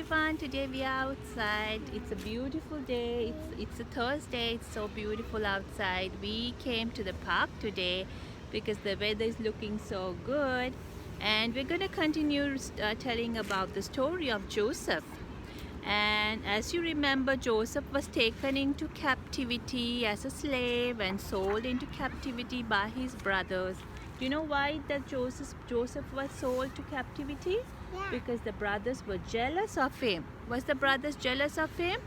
everyone, today we are outside. It's a beautiful day. It's a Thursday. It's so beautiful outside. We came to the park today because the weather is looking so good, and we're going to continue telling about the story of Joseph. And as you remember, Joseph was taken into captivity as a slave and sold into captivity by his brothers. Do you know why that Joseph was sold to captivity? Yeah. Because the brothers were jealous of him. Was the brothers jealous of him?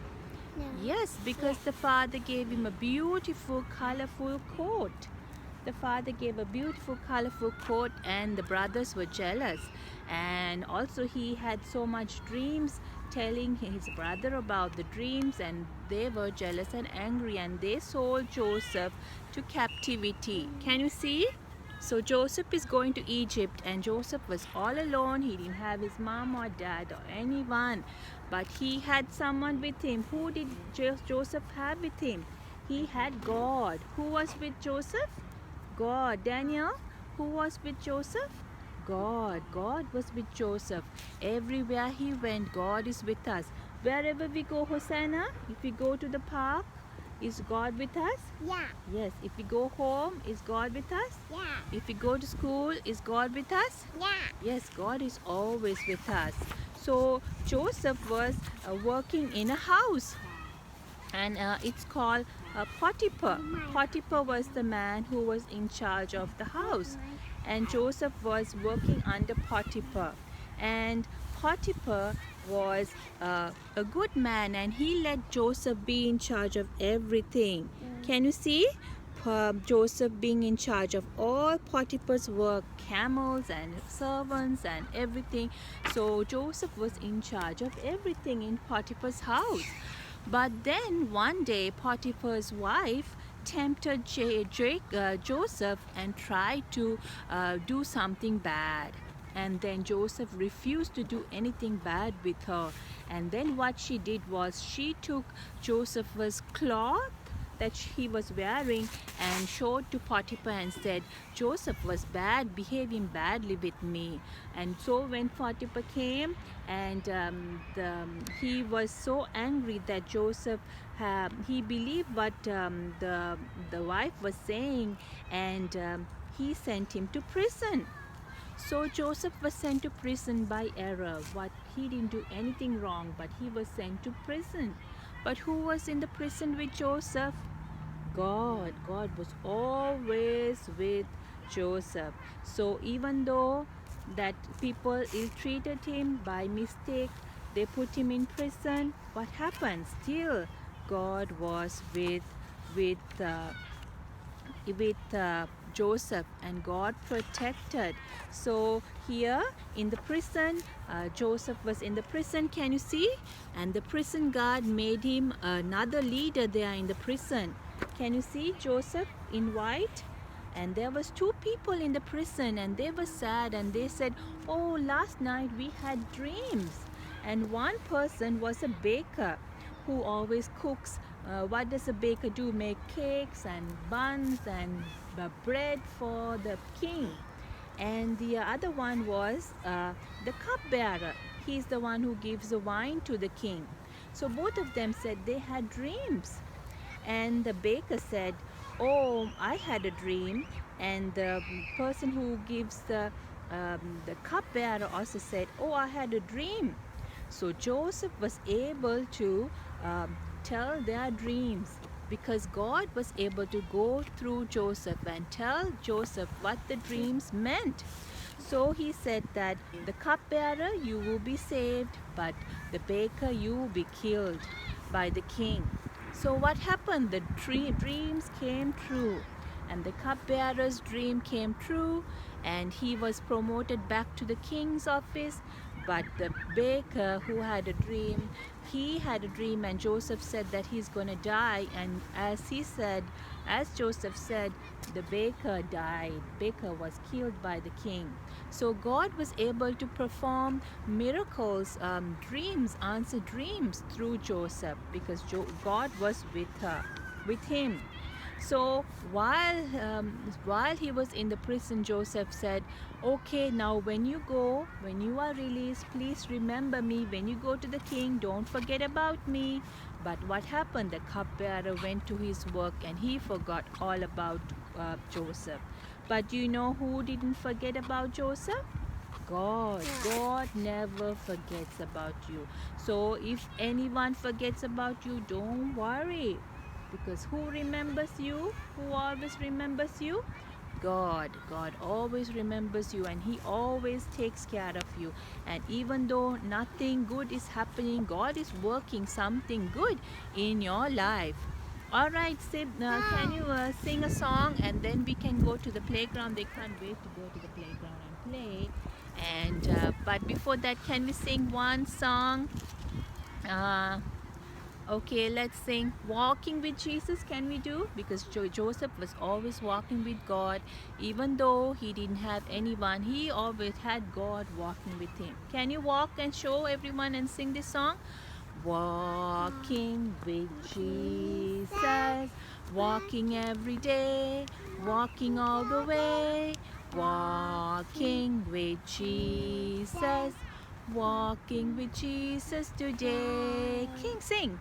No. Yes, because the father gave him a beautiful, colorful coat. The father gave a beautiful, colorful coat, and the brothers were jealous. And also, he had so much dreams, telling his brother about the dreams, and they were jealous and angry, and they sold Joseph to captivity. Can you see? So Joseph is going to Egypt, and Joseph was all alone. He didn't have his mom or dad or anyone, but he had someone with him. Who did Joseph have with him? He had God. Who was with Joseph? God. Daniel, who was with Joseph? God. God was with Joseph. Everywhere he went, God is with us. Wherever we go, Hosanna, if we go to the park, is God with us? Yeah. Yes. If we go home, is God with us? Yeah. If we go to school, is God with us? Yeah. Yes, God is always with us. So Joseph was working in a house, and it's called Potiphar. Potiphar was the man who was in charge of the house, and Joseph was working under Potiphar. And Potiphar was a good man, and he let Joseph be in charge of everything. Can you see? Joseph being in charge of all Potiphar's work, camels and servants and everything. So Joseph was in charge of everything in Potiphar's house. But then one day Potiphar's wife tempted Joseph and tried to do something bad. And then Joseph refused to do anything bad with her. And then what she did was she took Joseph's cloth that he was wearing and showed to Potiphar and said, Joseph was behaving badly with me. And so when Potiphar came, and he was so angry that Joseph, he believed what the wife was saying, and he sent him to prison. So Joseph was sent to prison by error. What he didn't do anything wrong, but he was sent to prison. But who was in the prison with Joseph? God. God was always with Joseph. So even though that people ill-treated him by mistake, they put him in prison, what happened? Still, God was with uh, with Joseph, and God protected. So here in the prison, Joseph was in the prison, can you see? And the prison guard made him another leader there in the prison. Can you see Joseph in white? And there was two people in the prison, and they were sad, and they said, oh, last night we had dreams. And one person was a baker who always cooks. What does a baker do? Make cakes and buns and bread for the king. And the other one was the cupbearer. He's the one who gives the wine to the king. So both of them said they had dreams. And the baker said, oh, I had a dream. And the person who gives the cupbearer also said, oh, I had a dream. So Joseph was able to tell their dreams, because God was able to go through Joseph and tell Joseph what the dreams meant. So he said that the cupbearer, you will be saved, but the baker, you will be killed by the king. So what happened? The dreams came true, and the cupbearer's dream came true, and he was promoted back to the king's office. But the baker who had a dream, he had a dream, and Joseph said that he's going to die. And as Joseph said, the baker died. Baker was killed by the king. So God was able to perform miracles, dreams, answer dreams through Joseph, because God was with him. So while he was in the prison, Joseph said, okay, now when you go, when you are released, please remember me. When you go to the king, don't forget about me. But what happened? The cupbearer went to his work and he forgot all about Joseph. But you know who didn't forget about Joseph? God. God never forgets about you. So if anyone forgets about you, don't worry. Because who remembers you? Who always remembers you? God. God always remembers you and He always takes care of you. And even though nothing good is happening, God is working something good in your life. All right, Sib, can you sing a song and then we can go to the playground? They can't wait to go to the playground and play. And but before that, can we sing one song? Uh, Okay, let's sing Walking with Jesus. Can we do? Because Joseph was always walking with God. Even though he didn't have anyone, he always had God walking with him. Can you walk and show everyone and sing this song? Walking with Jesus, walking every day, walking all the way. Walking with Jesus, walking with Jesus today. King, sing.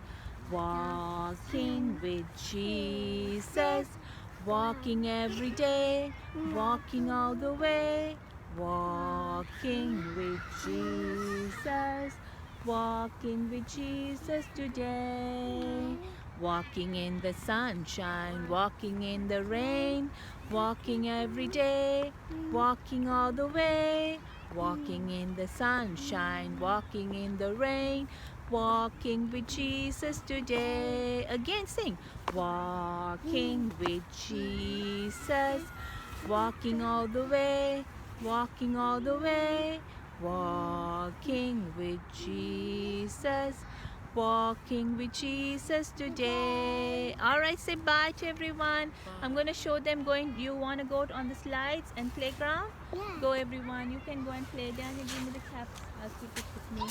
Walking with Jesus, walking every day, walking all the way. Walking with Jesus, walking with Jesus today. Walking in the sunshine, walking in the rain, walking every day, walking all the way. Walking in the sunshine, walking in the rain, walking with Jesus today. Again, sing. Walking with Jesus, walking all the way, walking all the way. Walking with Jesus, walking with Jesus today. All right, say bye to everyone. I'm going to show them going. You want to go on the slides and playground? Yeah. Go everyone. You can go and play. Daniel, give me the caps. I'll keep it with me.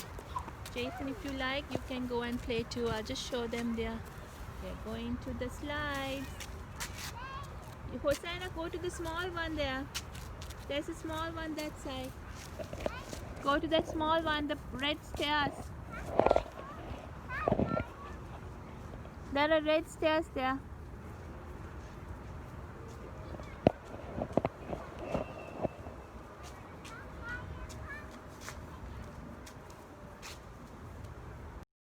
Jason, if you like, you can go and play too. I'll just show them there. They're going to the slides. Hosanna, go to the small one there. There's a small one that side. Go to that small one, the red stairs. There are red stairs there.